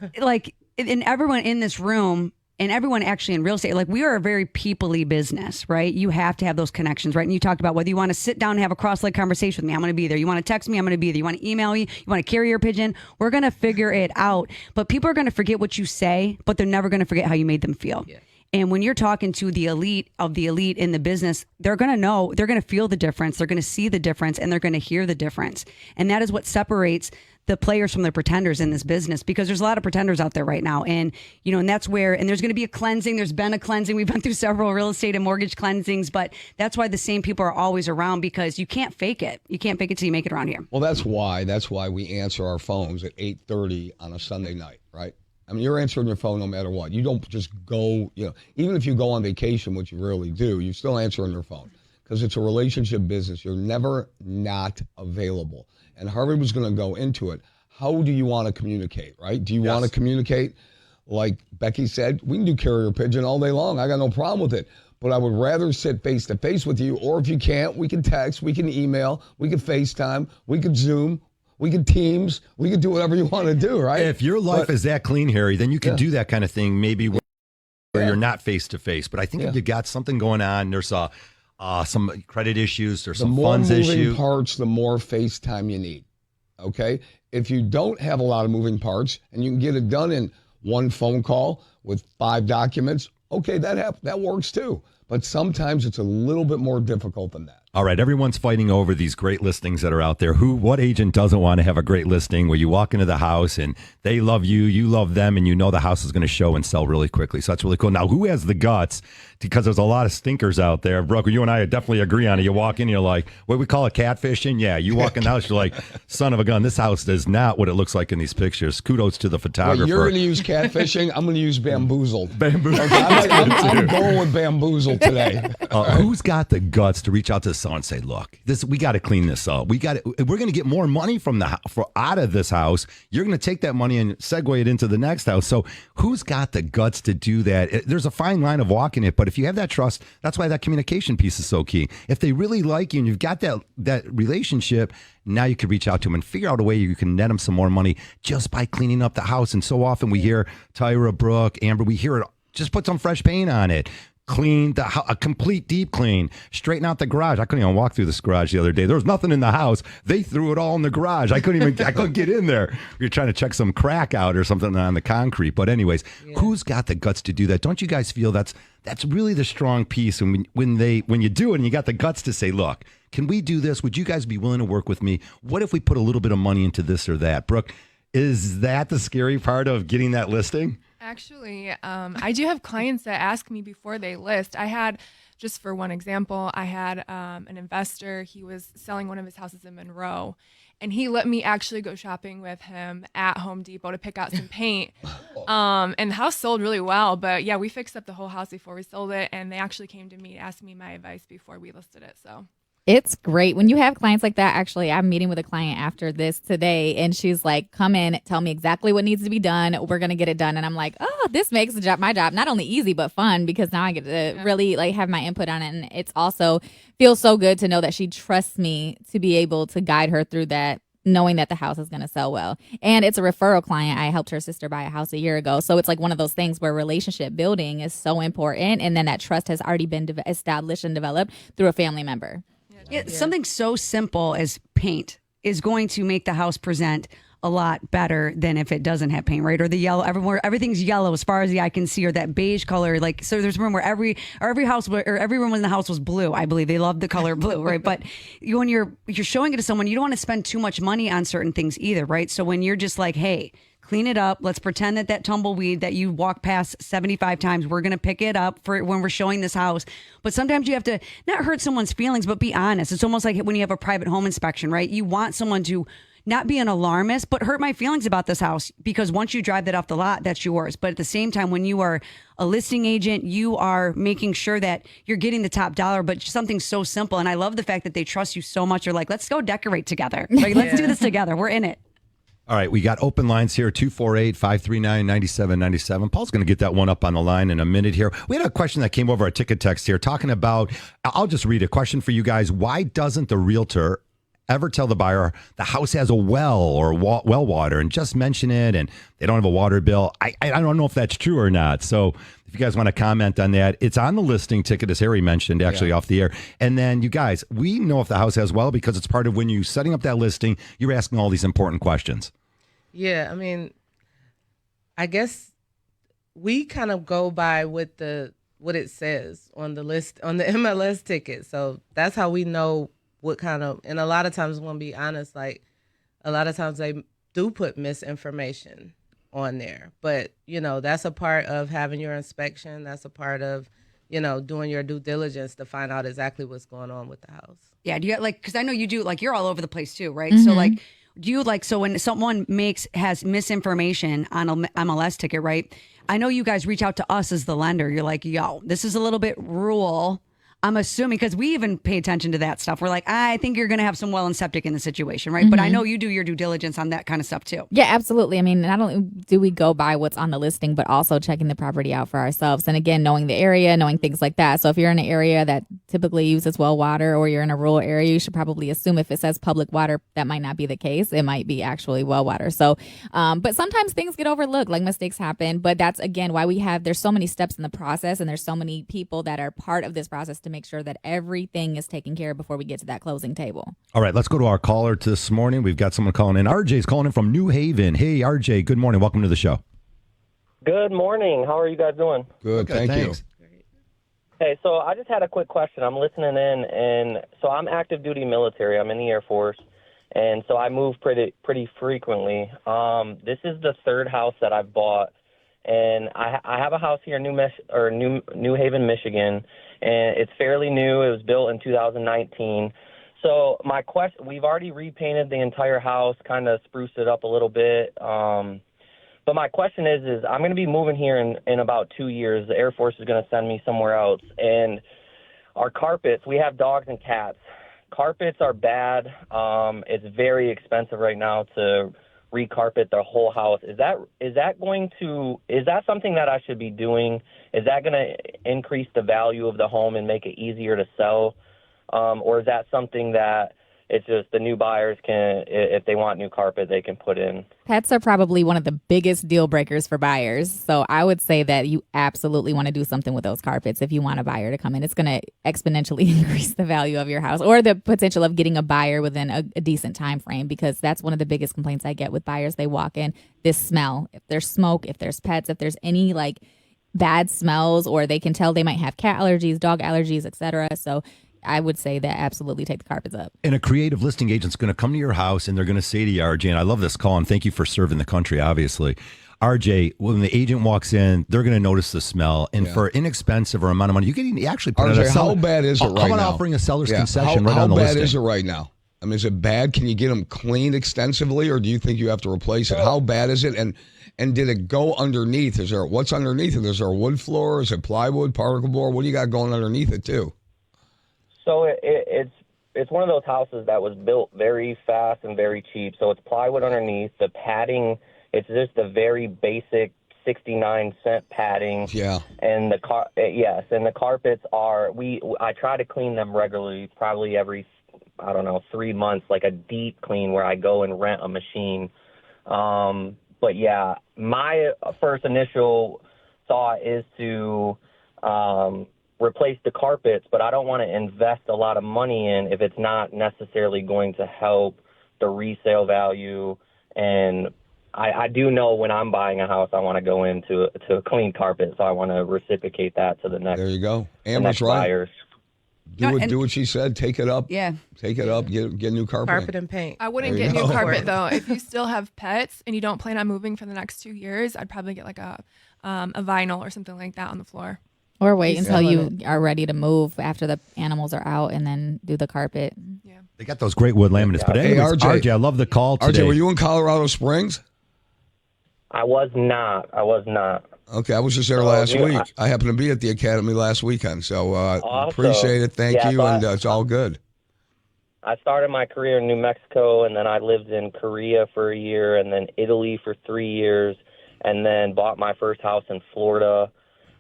and everyone in this room, and everyone actually in real estate, we are a very people-y business, right? You have to have those connections, right? And you talked about whether you want to sit down and have a cross-leg conversation with me, I'm going to be there. You want to text me, I'm going to be there. You want to email me, you want to carrier pigeon, we're going to figure it out. But people are going to forget what you say, but they're never going to forget how you made them feel. Yeah. And when you're talking to the elite of the elite in the business, they're going to know, they're going to feel the difference, they're going to see the difference, and they're going to hear the difference. And that is what separates the players from the pretenders in this business, because there's a lot of pretenders out there right now. And, and that's where, and there's going to be a cleansing. There's been a cleansing. We've been through several real estate and mortgage cleansings, but that's why the same people are always around, because you can't fake it. You can't fake it till you make it around here. Well, that's why we answer our phones at 8:30 on a Sunday night, right? I mean, you're answering your phone no matter what. You don't just go, even if you go on vacation, which you rarely do, you still answer on your phone, because it's a relationship business. You're never not available. And Harvey was going to go into it. How do you want to communicate, right? Do you want to communicate? Like Becky said, we can do carrier pigeon all day long. I got no problem with it. But I would rather sit face-to-face with you, or if you can't, we can text, we can email, we can FaceTime, we can Zoom, we can Teams, we can do whatever you want to do, right? If your life is that clean, Harry, then you can do that kind of thing maybe where you're not face-to-face. But I think if you got something going on, there's some credit issues, there's some funds issue. The more moving parts, the more FaceTime you need, okay? If you don't have a lot of moving parts and you can get it done in one phone call with 5 documents, okay, that works too. But sometimes it's a little bit more difficult than that. All right, everyone's fighting over these great listings that are out there. What agent doesn't want to have a great listing where you walk into the house and they love you, you love them, and you know the house is going to show and sell really quickly. So that's really cool. Now, who has the guts? Because there's a lot of stinkers out there. Brooke, you and I definitely agree on it. You walk in, you're like, what we call it, catfishing? Yeah, you walk in the house, you're like, son of a gun, this house is not what it looks like in these pictures. Kudos to the photographer. Well, you're going to use catfishing. I'm going to use bamboozled. Bamboozled. Okay, I'm going with bamboozled today. Who's got the guts to reach out to seller and say, look, we got to clean this up. We're going to get more money out of this house. You're going to take that money and segue it into the next house. So who's got the guts to do that? There's a fine line of walking it, but if you have that trust, that's why that communication piece is so key. If they really like you and you've got that relationship, now you could reach out to them and figure out a way you can net them some more money just by cleaning up the house. And so often we hear Tyraa, Brooke, Amber, we hear it, just put some fresh paint on it. Clean a complete deep clean, straighten out the garage. I couldn't even walk through this garage the other day. There was nothing in the house. They threw it all in the garage. I couldn't get in there. You're trying to check some crack out or something on the concrete. But anyways, who's got the guts to do that? Don't you guys feel that's really the strong piece? And when you do it and you got the guts to say, look, can we do this? Would you guys be willing to work with me? What if we put a little bit of money into this or that? Brooke, is that the scary part of getting that listing? Actually, I do have clients that ask me before they list. I had, just for one example, I had an investor. He was selling one of his houses in Monroe, and he let me actually go shopping with him at Home Depot to pick out some paint. And the house sold really well, but yeah, we fixed up the whole house before we sold it, and they actually came to me to ask me my advice before we listed it. So It's great when you have clients like that. Actually, I'm meeting with a client after this today, and she's like, come in, tell me exactly what needs to be done. We're going to get it done. And I'm like, oh, this makes my job not only easy, but fun, because now I get to really like have my input on it. And it's also feels so good to know that she trusts me to be able to guide her through that, knowing that the house is going to sell well. And it's a referral client. I helped her sister buy a house a year ago. So it's like one of those things where relationship building is so important. And then that trust has already been established and developed through a family member. Yeah, something so simple as paint is going to make the house present a lot better than if it doesn't have paint, right? Or the yellow, everything's yellow as far as the eye can see, or that beige color. Like, so there's a room where every house or every room in the house was blue. I believe they love the color blue, right? But when you're showing it to someone, you don't want to spend too much money on certain things either, right? So when you're just like, hey, clean it up. Let's pretend that tumbleweed that you walk past 75 times, we're going to pick it up for when we're showing this house. But sometimes you have to not hurt someone's feelings, but be honest. It's almost like when you have a private home inspection, right? You want someone to not be an alarmist, but hurt my feelings about this house, because once you drive that off the lot, that's yours. But at the same time, when you are a listing agent, you are making sure that you're getting the top dollar, but something so simple. And I love the fact that they trust you so much. They're like, let's go decorate together. Like, let's do this together. We're in it. All right, we got open lines here, 248-539-9797. Paul's going to get that one up on the line in a minute here. We had a question that came over our ticket text here talking about, I'll just read a question for you guys. Why doesn't the realtor ever tell the buyer the house has a well or well water and just mention it and they don't have a water bill? I don't know if that's true or not. So if you guys want to comment on that, it's on the listing ticket, as Harry mentioned, actually off the air. And then you guys, we know if the house has well because it's part of when you're setting up that listing, you're asking all these important questions. Yeah, I mean, I guess we kind of go by what it says on the list, on the MLS ticket. So that's how we know what kind of, and a lot of times, when be honest, like a lot of times they do put misinformation on there. But, that's a part of having your inspection. That's a part of, doing your due diligence to find out exactly what's going on with the house. Yeah, do you because I know you do, like, you're all over the place too, right? Mm-hmm. So like, do you so when someone has misinformation on a MLS ticket, right? I know you guys reach out to us as the lender. You're like, yo, this is a little bit rural. I'm assuming, because we even pay attention to that stuff. We're like, I think you're going to have some well and septic in the situation, right? Mm-hmm. But I know you do your due diligence on that kind of stuff too. Yeah, absolutely. I mean, not only do we go by what's on the listing, but also checking the property out for ourselves. And again, knowing the area, knowing things like that. So if you're in an area that typically uses well water, or you're in a rural area, you should probably assume if it says public water, that might not be the case. It might be actually well water. So, but sometimes things get overlooked, like mistakes happen. But that's, again, why there's so many steps in the process, and there's so many people that are part of this process to make sure that everything is taken care of before we get to that closing table. All right, let's go to our caller this morning. We've got someone calling in. RJ's calling in from New Haven. Hey, RJ, good morning. Welcome to the show. Good morning. How are you guys doing? Good, thank you. Hey, so I just had a quick question. I'm listening in, and so I'm active duty military. I'm in the Air Force, and so I move pretty frequently. This is the third house that I've bought, and I have a house here in New Haven, Michigan, and it's fairly new. It was built in 2019. So my question, we've already repainted the entire house, kind of spruced it up a little bit. But my question is I'm going to be moving here in about 2 years. The Air Force is going to send me somewhere else. And our carpets, we have dogs and cats. Carpets are bad. It's very expensive right now to recarpet the whole house. Is that something that I should be doing? Is that going to increase the value of the home and make it easier to sell? Or is that something that it's just the new buyers can, if they want new carpet, they can put in? Pets are probably one of the biggest deal breakers for buyers. So I would say that you absolutely want to do something with those carpets if you want a buyer to come in. It's going to exponentially increase the value of your house, or the potential of getting a buyer within a decent time frame, because that's one of the biggest complaints I get with buyers. They walk in, this smell, if there's smoke, if there's pets, if there's any like bad smells, or they can tell they might have cat allergies, dog allergies, etc. So I would say that absolutely take the carpets up. And a creative listing agent's going to come to your house and they're going to say to you, RJ, and I love this call, and thank you for serving the country, obviously. RJ, when the agent walks in, they're going to notice the smell. And for inexpensive or amount of money, you can actually put RJ, how bad is it right now? How about offering a seller's concession right how on the listing? How bad is it right now? I mean, is it bad? Can you get them cleaned extensively, or do you think you have to replace it? How bad is it? And did it go underneath? What's underneath it? Is there a wood floor? Is it plywood, particle board? What do you got going underneath it too? So it's one of those houses that was built very fast and very cheap. So it's plywood underneath. The padding, it's just a very basic 69-cent padding. Yeah. And the carpets are, I try to clean them regularly, probably every, 3 months, like a deep clean where I go and rent a machine. But yeah, my first initial thought is to replace the carpets, but I don't want to invest a lot of money in if it's not necessarily going to help the resale value. And I do know when I'm buying a house, I want to go into a clean carpet, so I want to reciprocate that to the next. There you go. Amber's right. Buyers. Do what she said. Take it up. Yeah. Take it up. Get new carpet. Carpet and paint. I wouldn't get new carpet though. If you still have pets and you don't plan on moving for the next 2 years, I'd probably get like a vinyl or something like that on the floor. Or wait until you are ready to move after the animals are out, and then do the carpet. Yeah. They got those great wood laminates. But anyways, RJ, I love the call today. RJ, were you in Colorado Springs? I was not. Okay, I was just there last week. I happened to be at the Academy last weekend, so appreciate it. Thank you, and it's all good. I started my career in New Mexico, and then I lived in Korea for a year, and then Italy for 3 years, and then bought my first house in Florida.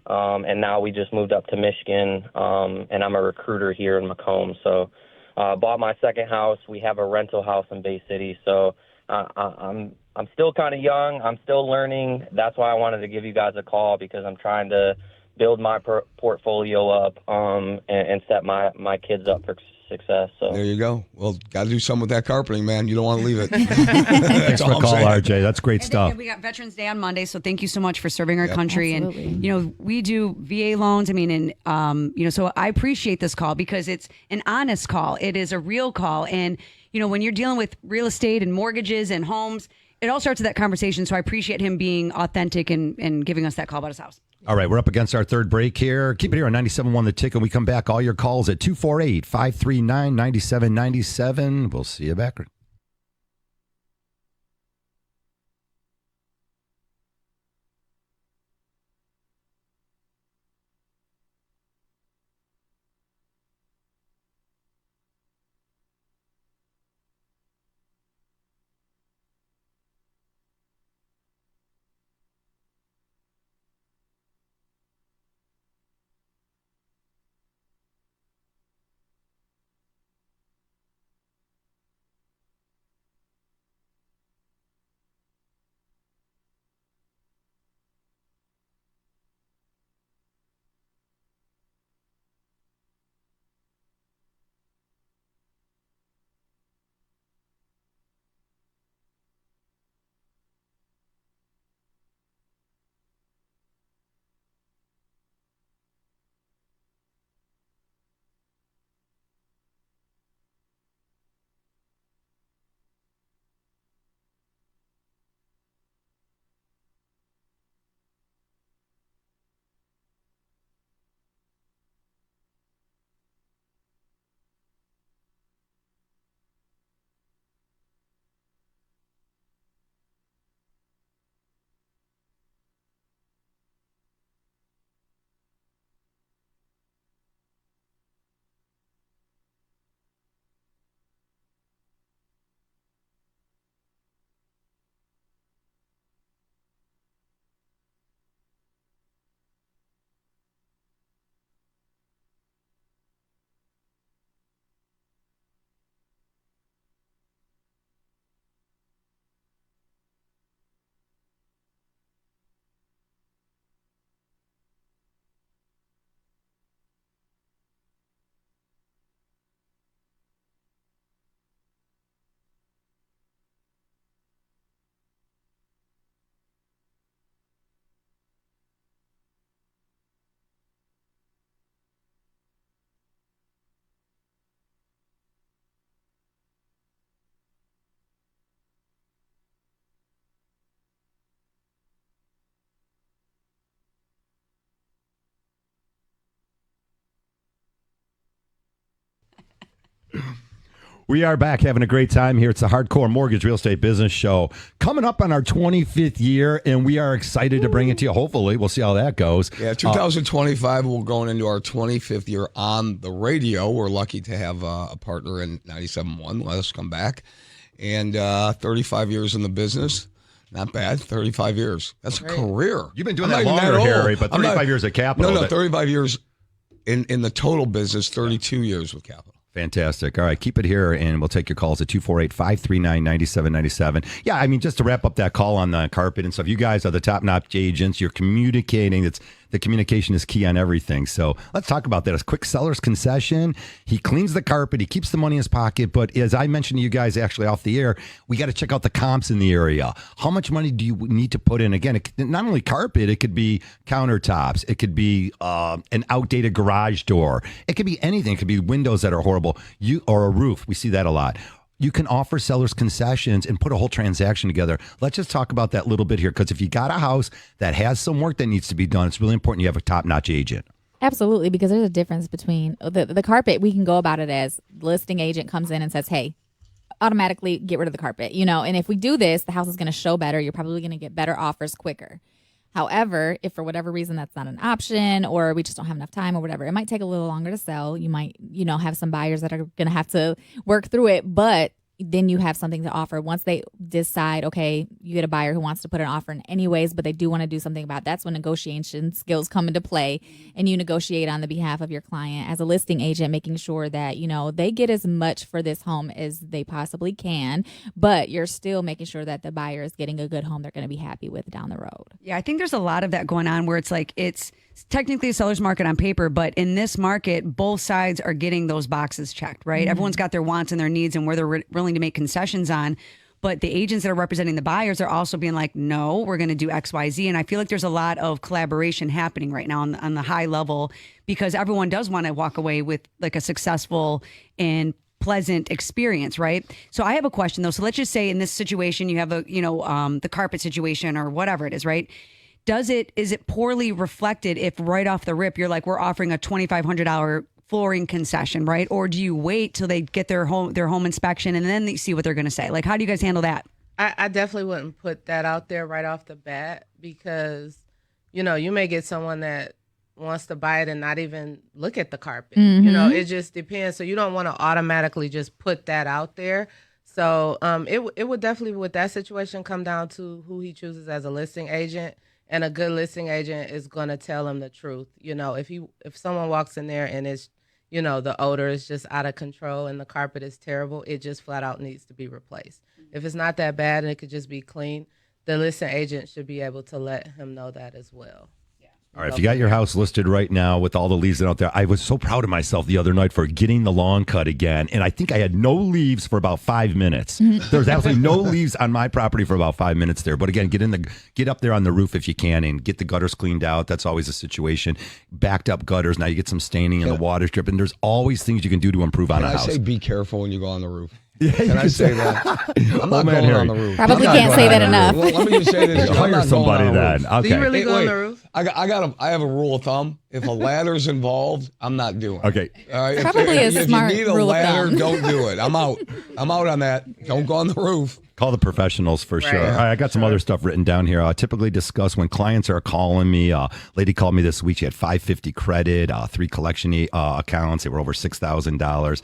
And now we just moved up to Michigan, and I'm a recruiter here in Macomb. So bought my second house. We have a rental house in Bay City. So I'm still kind of young. I'm still learning. That's why I wanted to give you guys a call, because I'm trying to build my portfolio up and set my kids up for success. So there you go. Well, got to do something with that carpeting, man. You don't want to leave it. Thanks for the call, RJ. That's great stuff. And we got Veterans Day on Monday, so thank you so much for serving our country. Absolutely. And we do VA loans. I mean, and so I appreciate this call because it's an honest call. It is a real call, and when you're dealing with real estate and mortgages and homes, it all starts with that conversation. So I appreciate him being authentic and giving us that call about his house. All right, we're up against our third break here. Keep it here on 97.1 The Tick. When we come back, all your calls at 248-539-9797. We'll see you back. We are back having a great time here. It's the Hardcore Mortgage Real Estate Business Show. Coming up on our 25th year, and we are excited to bring it to you. Hopefully, we'll see how that goes. Yeah, 2025, we're going into our 25th year on the radio. We're lucky to have a partner in 97.1. Let us come back. And 35 years in the business. Not bad. 35 years. That's a career. You've been doing that longer, Harry, but 35 years at Capital. No, 35 years in the total business, 32 years with Capital. Fantastic. All right, keep it here, and we'll take your calls at 248-539-9797. Yeah, I mean, just to wrap up that call on the carpet and stuff, you guys are the top-notch agents. You're communicating. The communication is key on everything. So let's talk about that. A quick seller's concession. He cleans the carpet. He keeps the money in his pocket. But as I mentioned to you guys actually off the air, we got to check out the comps in the area. How much money do you need to put in? Again, not only carpet, it could be countertops. It could be an outdated garage door. It could be anything. It could be windows that are horrible. Or a roof. We see that a lot. You can offer sellers concessions and put a whole transaction together. Let's just talk about that a little bit here, because if you got a house that has some work that needs to be done, it's really important you have a top-notch agent. Absolutely, because there's a difference between the carpet. We can go about it as the listing agent comes in and says, hey, automatically get rid of the carpet. And if we do this, the house is going to show better. You're probably going to get better offers quicker. However, if for whatever reason that's not an option, or we just don't have enough time or whatever, it might take a little longer to sell. You might, have some buyers that are going to have to work through it, but then you have something to offer. Once they decide, okay, you get a buyer who wants to put an offer in anyways, but they do want to do something about it, that's when negotiation skills come into play, and you negotiate on the behalf of your client as a listing agent, making sure that, they get as much for this home as they possibly can, but you're still making sure that the buyer is getting a good home they're going to be happy with down the road. Yeah, I think there's a lot of that going on where it's like it's technically a seller's market on paper, but in this market, both sides are getting those boxes checked, right? Mm-hmm. Everyone's got their wants and their needs and where they're willing to make concessions on. But the agents that are representing the buyers are also being like, no, we're going to do X, Y, Z. And I feel like there's a lot of collaboration happening right now on the high level, because everyone does want to walk away with like a successful and pleasant experience, right? So I have a question though. So let's just say in this situation, you have the carpet situation or whatever it is, right? Is it poorly reflected if right off the rip, you're like, we're offering a $2,500 flooring concession, right? Or do you wait till they get their home inspection and then they see what they're going to say? Like, how do you guys handle that? I definitely wouldn't put that out there right off the bat, because, you may get someone that wants to buy it and not even look at the carpet. Mm-hmm. It just depends. So you don't want to automatically just put that out there. So it would definitely, with that situation, come down to who he chooses as a listing agent. And a good listing agent is going to tell him the truth. If someone walks in there and it's, the odor is just out of control and the carpet is terrible, it just flat out needs to be replaced. If it's not that bad and it could just be clean, the listing agent should be able to let him know that as well. All right, if you got your house listed right now with all the leaves out there, I was so proud of myself the other night for getting the lawn cut again, and I think I had no leaves for about 5 minutes. There was absolutely no leaves on my property for about 5 minutes there. But again, get up there on the roof if you can and get the gutters cleaned out. That's always a situation. Backed up gutters, now you get some staining and the water's dripping. There's always things you can do to improve on a house. I say be careful when you go on the roof. Can I say that? I'm not going Harry. on the roof. Probably can't say that enough. Well, let me just say this. Hire somebody then. Okay. Do you really go on the roof? I have a rule of thumb. If a ladder's involved, I'm not doing it. Okay. All right. Probably a smart if you need a rule of ladder, thumb. don't do it. I'm out. I'm out on that. Don't go on the roof. Call the professionals for sure. All right, I got some other stuff written down here. I typically discuss when clients are calling me. Lady called me this week. She had $550 credit, 3 collection accounts. They were over $6,000.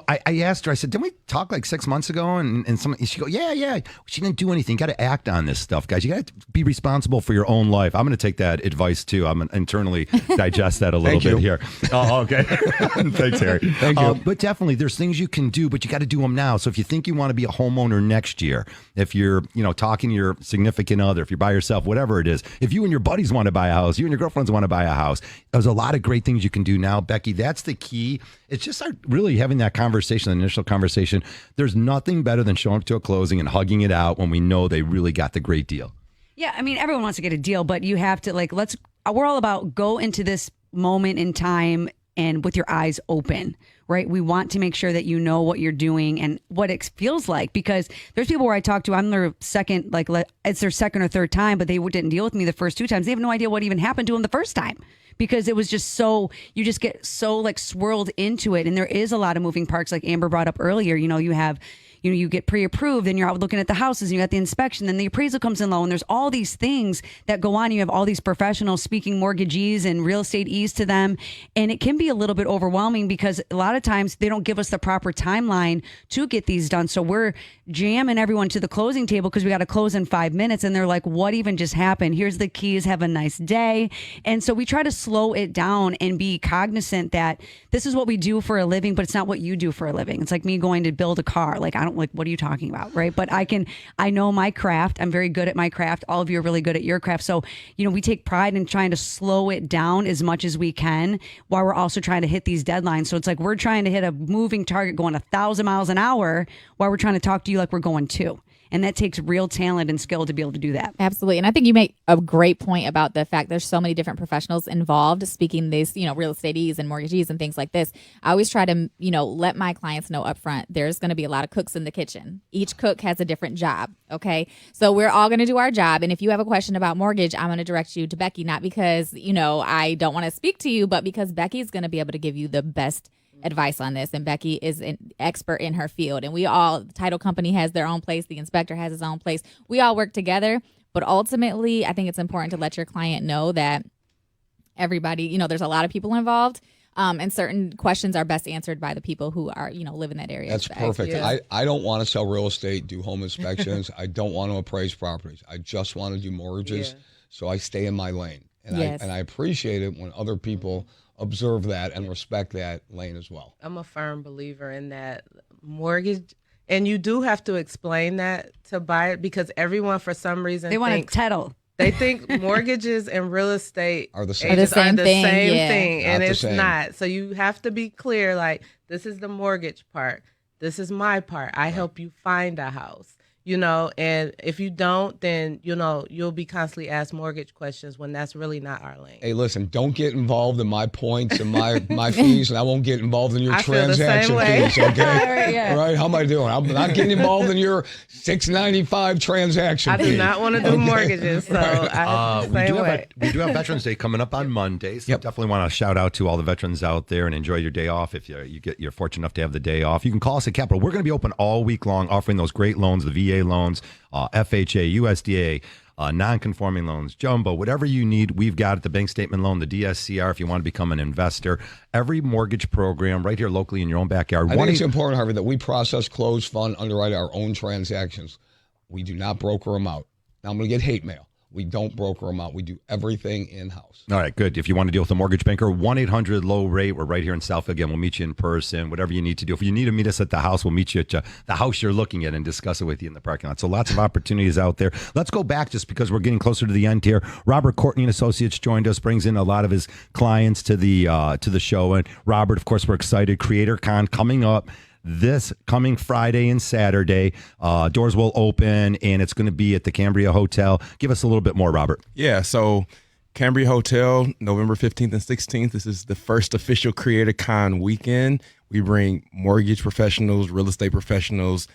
I asked her, I said, didn't we talk like 6 months ago? And she go, yeah. She didn't do anything. You got to act on this stuff, guys. You got to be responsible for your own life. I'm going to take that advice too. I'm going to internally digest that a little bit here. Oh, okay. Thanks, Harry. Thank you. But definitely, there's things you can do, but you got to do them now. So if you think you want to be a homeowner next year, if you're talking to your significant other, if you're by yourself, whatever it is, if you and your buddies want to buy a house, you and your girlfriends want to buy a house, there's a lot of great things you can do now, Becky. That's the key. It's just really having that conversation, the initial conversation. There's nothing better than showing up to a closing and hugging it out when we know they really got the great deal. Yeah, I mean, everyone wants to get a deal, but you have to we're all about go into this moment in time and with your eyes open, right? We want to make sure that you know what you're doing and what it feels like, because there's people where I talk to, I'm their second, like it's their second or third time, but they didn't deal with me the first 2 times. They have no idea what even happened to them the first time, because it was just so, you just get so like swirled into it. And there is a lot of moving parts, like Amber brought up earlier. You have, you get pre-approved and you're out looking at the houses and you got the inspection, then the appraisal comes in low, and there's all these things that go on. You have all these professionals speaking mortgagees and real estate ease to them. And it can be a little bit overwhelming because a lot of times they don't give us the proper timeline to get these done. So we're jamming everyone to the closing table because we got to close in 5 minutes. And they're like, what even just happened? Here's the keys. Have a nice day. And so we try to slow it down and be cognizant that this is what we do for a living, but it's not what you do for a living. It's like me going to build a car. Like, what are you talking about? Right. But I know my craft. I'm very good at my craft. All of you are really good at your craft. So, we take pride in trying to slow it down as much as we can while we're also trying to hit these deadlines. So it's like we're trying to hit a moving target going 1,000 miles an hour while we're trying to talk to you like we're going 2. And that takes real talent and skill to be able to do that. Absolutely. And I think you make a great point about the fact there's so many different professionals involved speaking these, real estatees and mortgagees and things like this. I always try to, let my clients know up front, there's going to be a lot of cooks in the kitchen. Each cook has a different job. Okay. So we're all going to do our job. And if you have a question about mortgage, I'm going to direct you to Becky, not because, I don't want to speak to you, but because Becky's going to be able to give you the best advice on this, and Becky is an expert in her field. And the title company has their own place, the inspector has his own place. We all work together, but ultimately I think it's important to let your client know that everybody, there's a lot of people involved, and certain questions are best answered by the people who are, live in that area. That's perfect. Yeah. I don't want to sell real estate, do home inspections. I don't want to appraise properties. I just want to do mortgages. Yeah. So I stay in my lane, and I appreciate it when other people observe that and respect that lane as well. I'm a firm believer in that mortgage, and you do have to explain that to buy it, because everyone, for some reason, they want to title. They think mortgages and real estate are the same, same thing, thing, and it's not. So you have to be clear, like, this is the mortgage part. This is my part. I help you find a house. And if you don't, then, you'll be constantly asked mortgage questions when that's really not our lane. Hey, listen, don't get involved in my points and my fees, and I won't get involved in your transaction fees, okay? Right? How am I doing? I'm not getting involved in your $6.95 transaction fee. I do not want to do mortgages, so we do have Veterans Day coming up on Monday, so definitely want to shout out to all the veterans out there and enjoy your day off if you're fortunate enough to have the day off. You can call us at Capital. We're going to be open all week long, offering those great loans, the VA loans, FHA, USDA, non-conforming loans, jumbo, whatever you need, we've got it. The bank statement loan, the DSCR, if you want to become an investor. Every mortgage program right here locally in your own backyard. I think it's important, Harvey, that we process, close, fund, underwrite our own transactions. We do not broker them out. Now, I'm going to get hate mail. We don't broker them out. We do everything in-house. All right, good. If you want to deal with a mortgage banker, 1-800-LOW-RATE. We're right here in Southfield. Again, we'll meet you in person, whatever you need to do. If you need to meet us at the house, we'll meet you at the house you're looking at and discuss it with you in the parking lot. So lots of opportunities out there. Let's go back just because we're getting closer to the end here. Robert Courtney and Associates joined us, brings in a lot of his clients to the show. And Robert, of course, we're excited. Creator Con coming up this coming Friday and Saturday. Doors will open, and it's going to be at the Cambria Hotel. Give us a little bit more, Robert. Yeah, so Cambria Hotel, November 15th and 16th. This is the first official Creator Con weekend. We bring mortgage professionals, real estate professionals,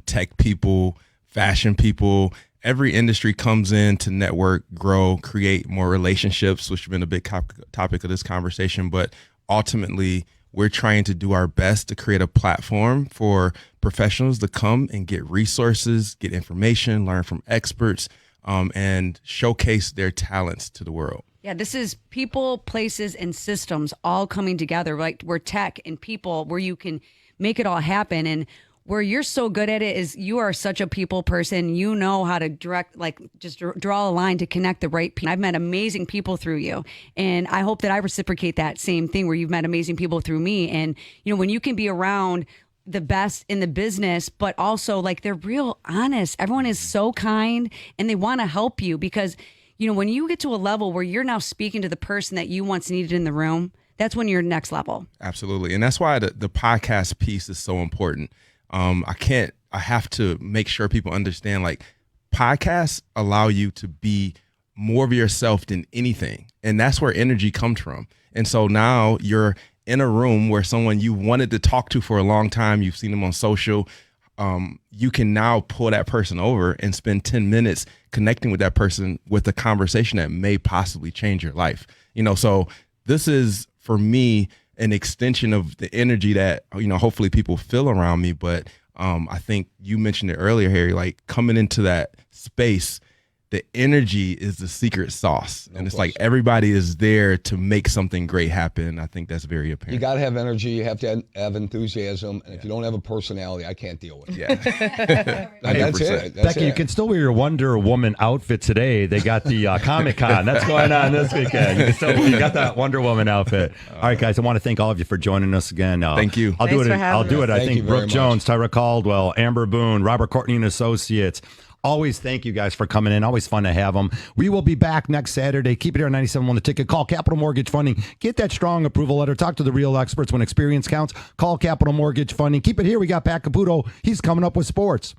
tech people, fashion people. Every industry comes in to network, grow, create more relationships, which has been a big topic of this conversation. But ultimately, we're trying to do our best to create a platform for professionals to come and get resources, get information, learn from experts, and showcase their talents to the world. Yeah, this is people, places, and systems all coming together. Like, we're tech and people where you can make it all happen. And where you're so good at it is you are such a people person. You know how to direct, like, just draw a line to connect the right people. I've met amazing people through you. And I hope that I reciprocate that same thing where you've met amazing people through me. And, when you can be around the best in the business, but also, like, they're real honest. Everyone is so kind and they want to help you because, when you get to a level where you're now speaking to the person that you once needed in the room, that's when you're next level. Absolutely. And that's why the podcast piece is so important. I have to make sure people understand, like, podcasts allow you to be more of yourself than anything. And that's where energy comes from. And so now you're in a room where someone you wanted to talk to for a long time, you've seen them on social, you can now pull that person over and spend 10 minutes connecting with that person with a conversation that may possibly change your life. So this is, for me, an extension of the energy that, hopefully people feel around me. But I think you mentioned it earlier, Harry, like coming into that space, the energy is the secret sauce. And it's like everybody is there to make something great happen. I think that's very apparent. You got to have energy. You have to have enthusiasm. And if you don't have a personality, I can't deal with it. Yeah. That's it. Becky, you can still wear your Wonder Woman outfit today. They got the Comic-Con. That's going on this weekend. You got that Wonder Woman outfit. All right, guys, I want to thank all of you for joining us again. Thank you. I'll do it. I Thank think you very Brooke much. Jones, Tyraa Caldwell, Amber Boone, Robert Courtney and Associates. Always thank you guys for coming in. Always fun to have them. We will be back next Saturday. Keep it here on 97.1 The Ticket. Call Capital Mortgage Funding. Get that strong approval letter. Talk to the real experts when experience counts. Call Capital Mortgage Funding. Keep it here. We got Pat Caputo. He's coming up with sports.